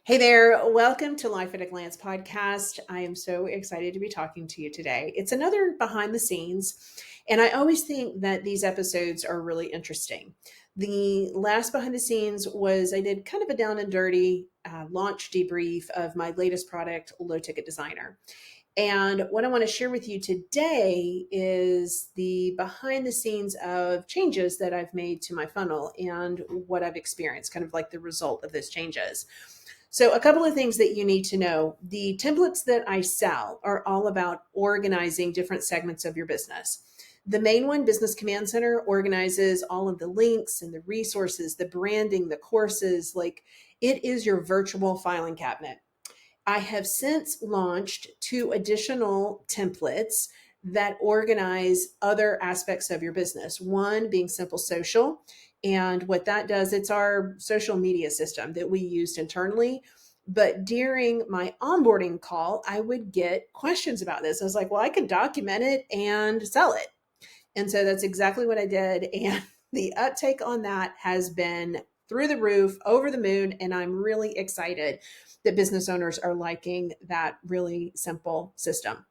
Hey there, welcome to Life at a Glance podcast. I am so excited to be talking to you today. It's another behind the scenes, and I always think that these episodes are really interesting. The last behind the scenes was I did kind of a down and dirty launch debrief of my latest product, Low Ticket Designer. And what I want to share with you today is the behind the scenes of changes that I've made to my funnel and what I've experienced, kind of like the result of those changes. So, a couple of things that you need to know. The templates that I sell are all about organizing different segments of your business. The main one, Business Command Center, organizes all of the links and the resources, the branding, the courses. Like it is your virtual filing cabinet. I have since launched two additional templates that organize other aspects of your business. One being Simple Social. And what that does, it's our social media system that we used internally. But during my onboarding call, I would get questions about this. I was like, well, I can document it and sell it. And so that's exactly what I did. And the uptake on that has been through the roof, over the moon. And I'm really excited that business owners are liking that really simple system.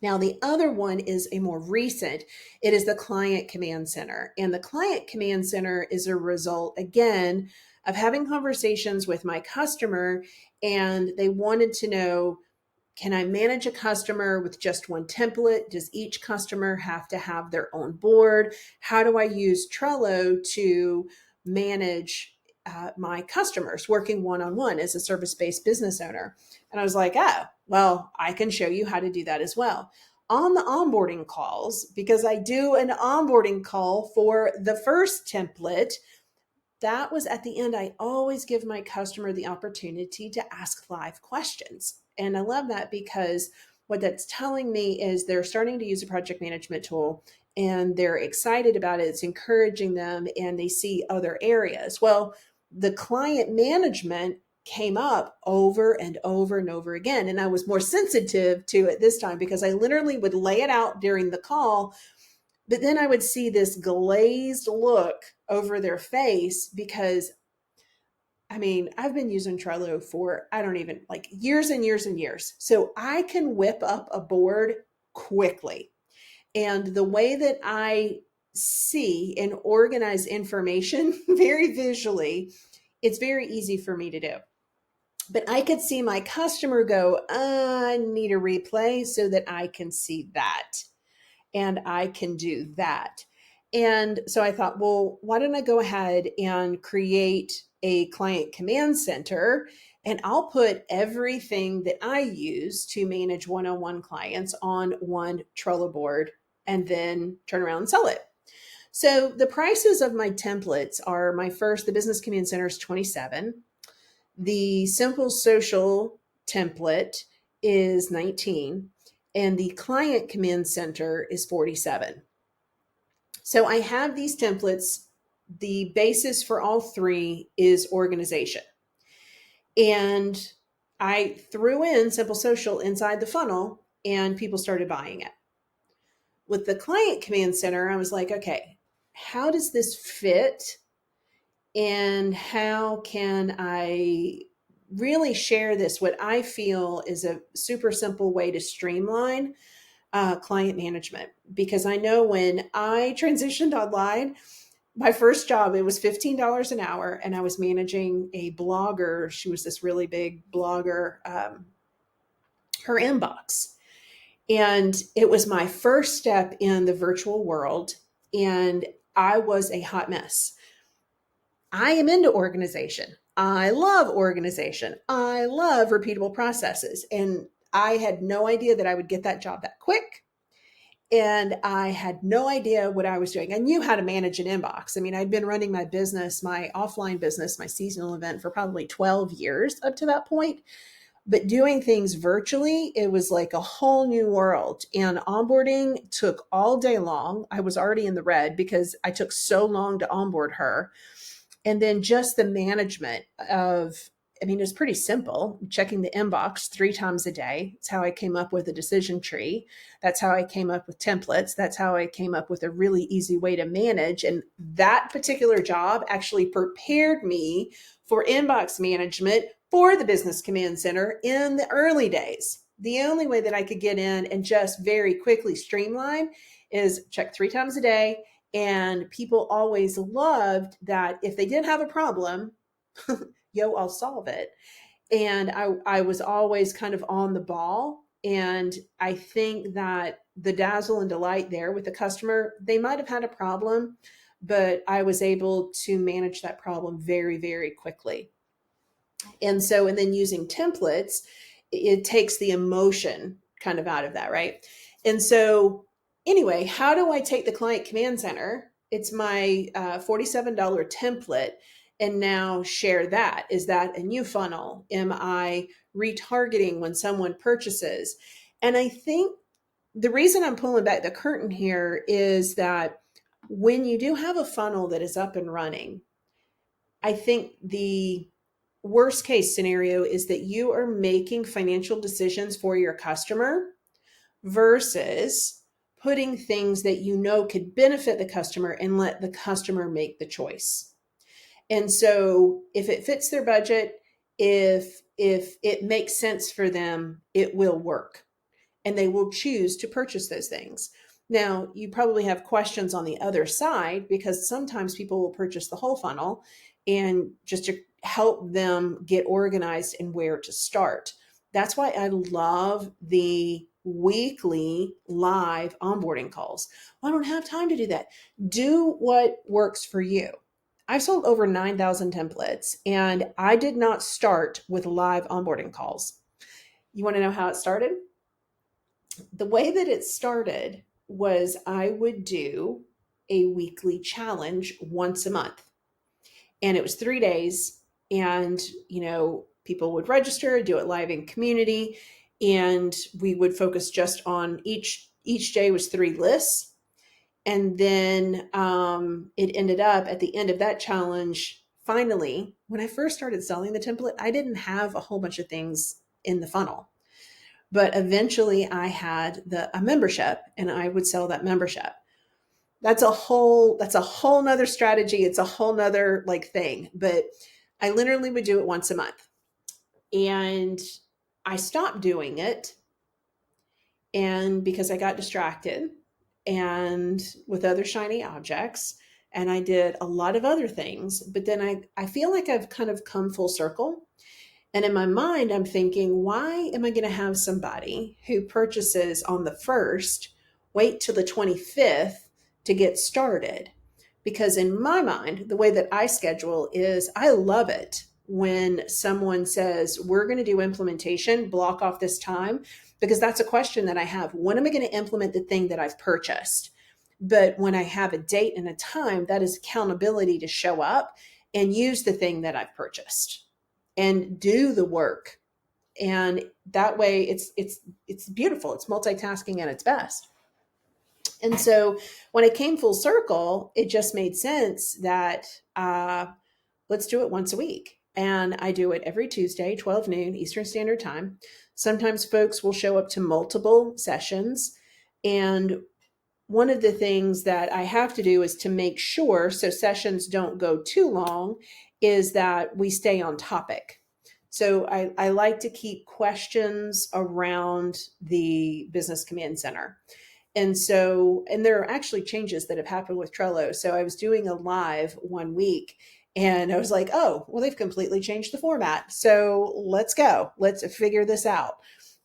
Now, the other one is a more recent. It is the Client Command Center. And the Client Command Center is a result, again, of having conversations with my customer. And they wanted to know, can I manage a customer with just one template? Does each customer have to have their own board? How do I use Trello to manage my customers working one-on-one as a service-based business owner? And I was like, oh, well, I can show you how to do that as well. On the onboarding calls, because I do an onboarding call for the first template, that was at the end. I always give my customer the opportunity to ask live questions. And I love that because what that's telling me is they're starting to use a project management tool and they're excited about it. It's encouraging them and they see other areas. Well, the client management came up over and over and over again. And I was more sensitive to it this time because I literally would lay it out during the call, but then I would see this glazed look over their face because I've been using Trello for, I don't even like years and years and years. So I can whip up a board quickly. And the way that I see and organize information very visually, it's very easy for me to do. But I could see my customer go, I need a replay so that I can see that and I can do that. And so I thought, well, why don't I go ahead and create a client command center and I'll put everything that I use to manage one-on-one clients on one Trello board and then turn around and sell it. So the prices of my templates are the Business Command Center is $27. The Simple Social template is $19 and the Client Command Center is $47. So I have these templates. The basis for all three is organization. And I threw in Simple Social inside the funnel and people started buying it. With the Client Command Center, I was like, okay, how does this fit? And how can I really share this? What I feel is a super simple way to streamline client management, because I know when I transitioned online, my first job, it was $15 an hour and I was managing a blogger. She was this really big blogger, her inbox. And it was my first step in the virtual world. And I was a hot mess. I am into organization. I love organization. I love repeatable processes. And I had no idea that I would get that job that quick. And I had no idea what I was doing. I knew how to manage an inbox. I'd been running my business, my offline business, my seasonal event for probably 12 years up to that point. But doing things virtually, it was like a whole new world. And onboarding took all day long. I was already in the red because I took so long to onboard her. And then just the management of I mean, it's pretty simple. Checking the inbox 3 times a day. It's how I came up with a decision tree. That's how I came up with templates. That's how I came up with a really easy way to manage. And that particular job actually prepared me for inbox management for the Business Command Center in the early days. The only way that I could get in and just very quickly streamline is check 3 times a day. And people always loved that if they did have a problem, yo, I'll solve it. And I was always kind of on the ball. And I think that the dazzle and delight there with the customer, they might have had a problem, but I was able to manage that problem very, very quickly. And then using templates, it takes the emotion kind of out of that, right? And so, anyway, how do I take the Client Command Center? It's my $47 template and now share that. Is that a new funnel? Am I retargeting when someone purchases? And I think the reason I'm pulling back the curtain here is that when you do have a funnel that is up and running, I think the worst case scenario is that you are making financial decisions for your customer versus putting things that you know could benefit the customer and let the customer make the choice. And so if it fits their budget, if it makes sense for them, it will work and they will choose to purchase those things. Now, you probably have questions on the other side because sometimes people will purchase the whole funnel and just to help them get organized and where to start. That's why I love the weekly live onboarding calls. Well, I don't have time to do that. Do what works for you. I've sold over 9,000 templates and I did not start with live onboarding calls. You want to know how it started? The way that it started was I would do a weekly challenge once a month. And it was 3 days. And, people would register, do it live in community. And we would focus just on each day was 3 lists. And then it ended up at the end of that challenge. Finally, when I first started selling the template, I didn't have a whole bunch of things in the funnel. But eventually I had a membership and I would sell that membership. That's a whole nother strategy. It's a whole nother thing, but I literally would do it once a month and I stopped doing it. And because I got distracted and with other shiny objects and I did a lot of other things, but then I feel like I've kind of come full circle. And in my mind, I'm thinking, why am I going to have somebody who purchases on the 1st, wait till the 25th to get started? Because in my mind, the way that I schedule is I love it when someone says, we're going to do implementation, block off this time, because that's a question that I have. When am I going to implement the thing that I've purchased? But when I have a date and a time, that is accountability to show up and use the thing that I've purchased and do the work. And that way it's beautiful. It's multitasking at its best. And so when it came full circle, it just made sense that let's do it once a week. And I do it every Tuesday, 12 noon Eastern Standard Time. Sometimes folks will show up to multiple sessions. And one of the things that I have to do is to make sure so sessions don't go too long is that we stay on topic. So I like to keep questions around the Business Command Center. And there are actually changes that have happened with Trello. So I was doing a live one week and I was like, oh, well, they've completely changed the format. So let's go. Let's figure this out.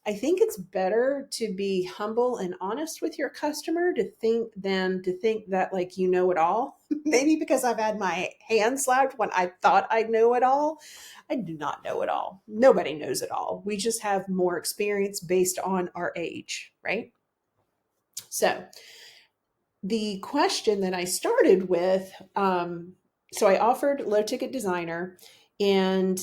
I think it's better to be humble and honest with your customer than to think that you know it all. Maybe because I've had my hand slapped when I thought I know it all. I do not know it all. Nobody knows it all. We just have more experience based on our age, right? So the question that I started with, so I offered Low Ticket Designer, and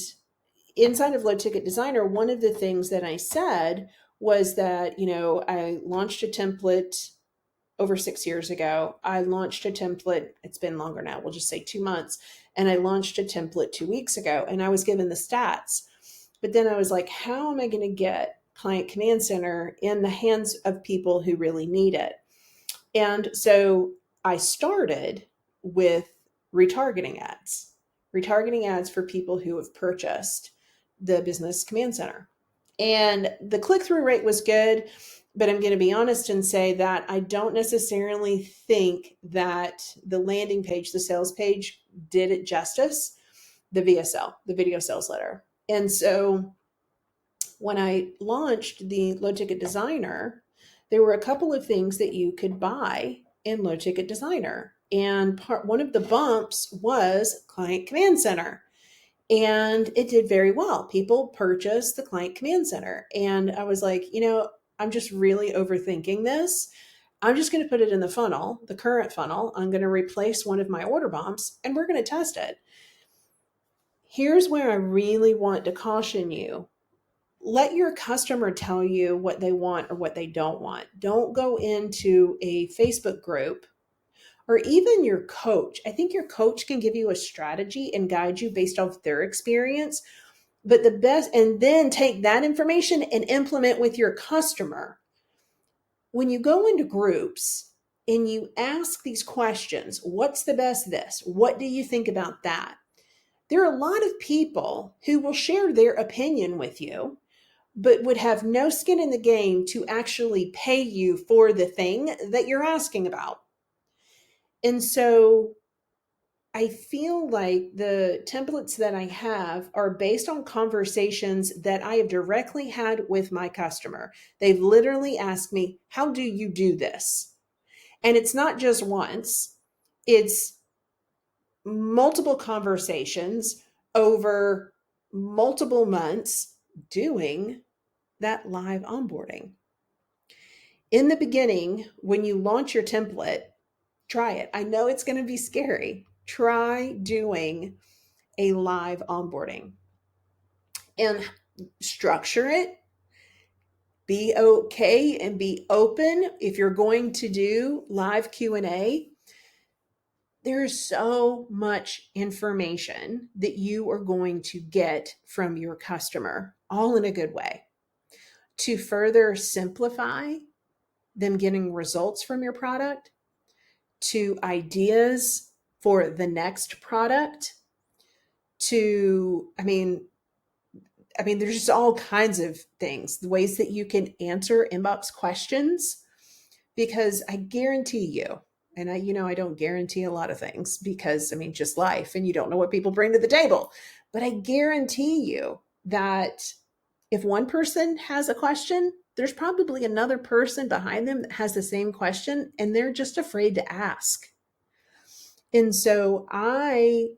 inside of Low Ticket Designer, one of the things that I said was that, I launched a template over 6 years ago, I launched a template. It's been longer now. We'll just say 2 months. And I launched a template 2 weeks ago, and I was given the stats. But then I was like, how am I going to get Client Command Center in the hands of people who really need it? And so I started with retargeting ads for people who have purchased the Business Command Center. And the click-through rate was good, but I'm going to be honest and say that I don't necessarily think that the landing page, the sales page, did it justice, the VSL, the video sales letter. And so when I launched the low ticket designer, there were a couple of things that you could buy in low ticket designer. And one of the bumps was Client Command Center. And it did very well. People purchased the Client Command Center. And I was like, I'm just really overthinking this. I'm just going to put it in the funnel, the current funnel. I'm going to replace one of my order bumps, and we're going to test it. Here's where I really want to caution you. Let your customer tell you what they want or what they don't want. Don't go into a Facebook group or even your coach. I think your coach can give you a strategy and guide you based off their experience. But the best, and then take that information and implement with your customer. When you go into groups and you ask these questions, what's the best this? What do you think about that? There are a lot of people who will share their opinion with you, but would have no skin in the game to actually pay you for the thing that you're asking about. And so I feel like the templates that I have are based on conversations that I have directly had with my customer. They've literally asked me, how do you do this? And it's not just once, it's multiple conversations over multiple months doing that live onboarding. In the beginning, when you launch your template, try it. I know it's going to be scary. Try doing a live onboarding and structure it. Be okay and be open. If you're going to do live Q&A, there's so much information that you are going to get from your customer, all in a good way, to further simplify them getting results from your product, to ideas for the next product, to, there's just all kinds of things, the ways that you can answer inbox questions, because I guarantee you, and I don't guarantee a lot of things because just life, and you don't know what people bring to the table, but I guarantee you that if one person has a question, there's probably another person behind them that has the same question, and they're just afraid to ask. And so I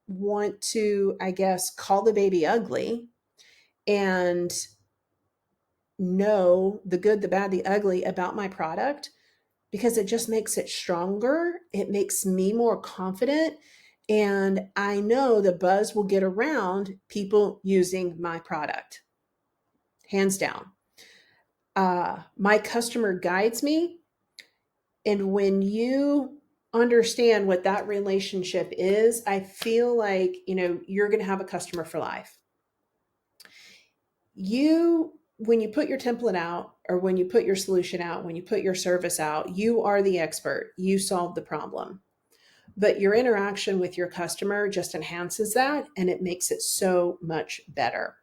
want to, call the baby ugly and know the good, the bad, the ugly about my product, because it just makes it stronger. It makes me more confident. And I know the buzz will get around people using my product. Hands down. My customer guides me. And when you understand what that relationship is, I feel like, you're going to have a customer for life. When you put your template out, or when you put your solution out, when you put your service out, you are the expert. You solve the problem. But your interaction with your customer just enhances that, and it makes it so much better.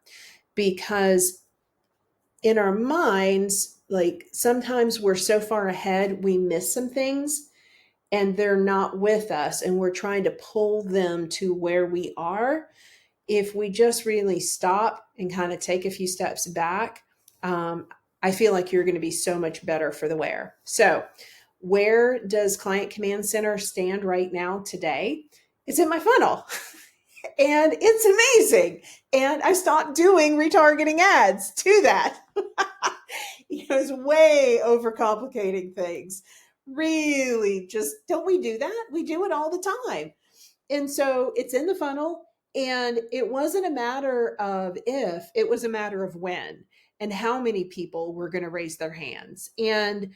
Because in our minds, like, sometimes we're so far ahead, we miss some things, and they're not with us, and we're trying to pull them to where we are. If we just really stop and kind of take a few steps back, I feel like you're going to be so much better for the wear. So where does Client Command Center stand right now today? It's in my funnel. And it's amazing. And I stopped doing retargeting ads to that. It's way overcomplicating things. Really, just don't we do that? We do it all the time. And so it's in the funnel. And it wasn't a matter of if, it was a matter of when, and how many people were going to raise their hands. And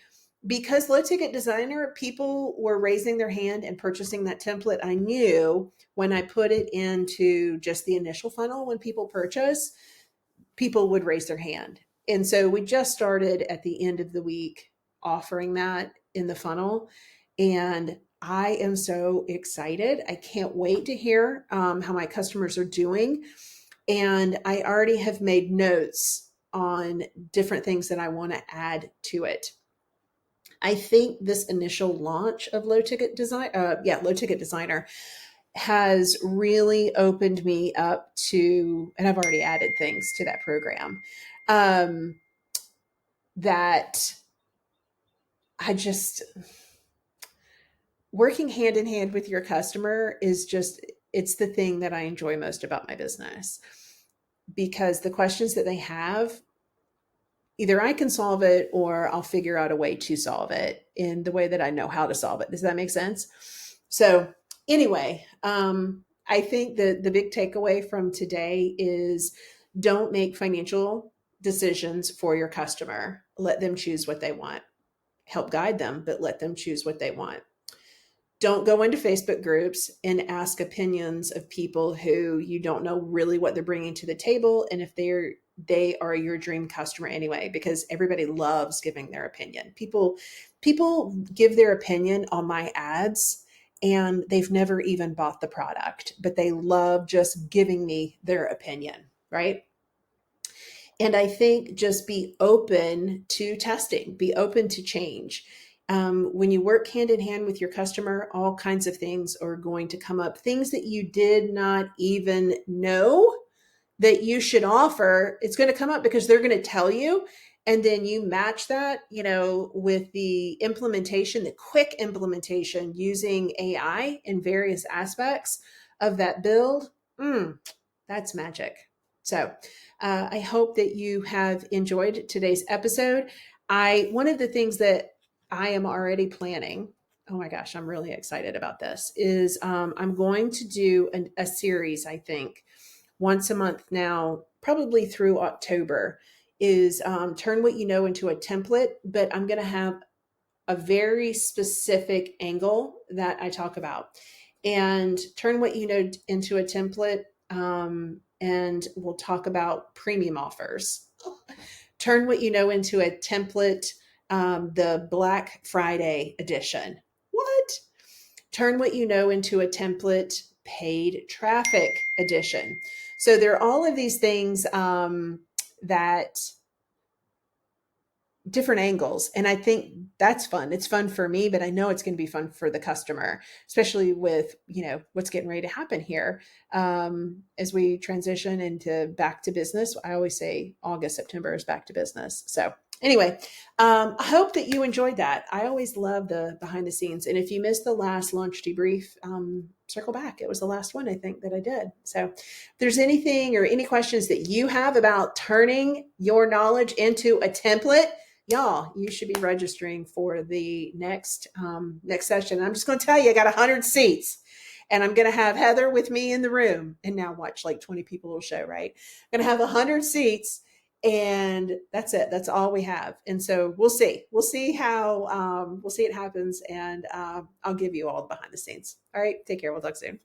because low ticket designer, people were raising their hand and purchasing that template. I knew when I put it into just the initial funnel, when people purchase, people would raise their hand. And so we just started at the end of the week offering that in the funnel. And I am so excited. I can't wait to hear how my customers are doing. And I already have made notes on different things that I want to add to it. I think this initial launch of low ticket designer has really opened me up to, and I've already added things to that program, um, that I just, working hand in hand with your customer is just, it's the thing that I enjoy most about my business, because the questions that they have, either I can solve it or I'll figure out a way to solve it in the way that I know how to solve it. Does that make sense? So anyway, I think the big takeaway from today is don't make financial decisions for your customer. Let them choose what they want. Help guide them, but let them choose what they want. Don't go into Facebook groups and ask opinions of people who you don't know really what they're bringing to the table, and if they are your dream customer anyway, because everybody loves giving their opinion. People give their opinion on my ads and they've never even bought the product, but they love just giving me their opinion, right? And I think just be open to testing, be open to change. When you work hand in hand with your customer, all kinds of things are going to come up, things that you did not even know that you should offer. It's going to come up because they're going to tell you. And then you match that, with the implementation, the quick implementation using AI in various aspects of that build. That's magic. So I hope that you have enjoyed today's episode. One of the things that I am already planning, oh my gosh, I'm really excited about this, is I'm going to do a series, I think, once a month now, probably through October, is turn what you know into a template, but I'm going to have a very specific angle that I talk about. And turn what you know into a template, and we'll talk about premium offers. Turn what you know into a template, the Black Friday edition. What? Turn what you know into a template, paid traffic edition. So there are all of these things that different angles. And I think that's fun. It's fun for me, but I know it's going to be fun for the customer, especially with, what's getting ready to happen here. As we transition into back to business, I always say August, September is back to business. So anyway, I hope that you enjoyed that. I always love the behind the scenes. And if you missed the last launch debrief, circle back. It was the last one, I think, that I did. So if there's anything or any questions that you have about turning your knowledge into a template, y'all, you should be registering for the next session. I'm just going to tell you, I got 100 seats. And I'm going to have Heather with me in the room. And now watch, like 20 people will show, right? I'm going to have 100 seats. And that's it. That's all we have. And so we'll see. We'll see how, we'll see it happens. And I'll give you all the behind the scenes. All right. Take care. We'll talk soon.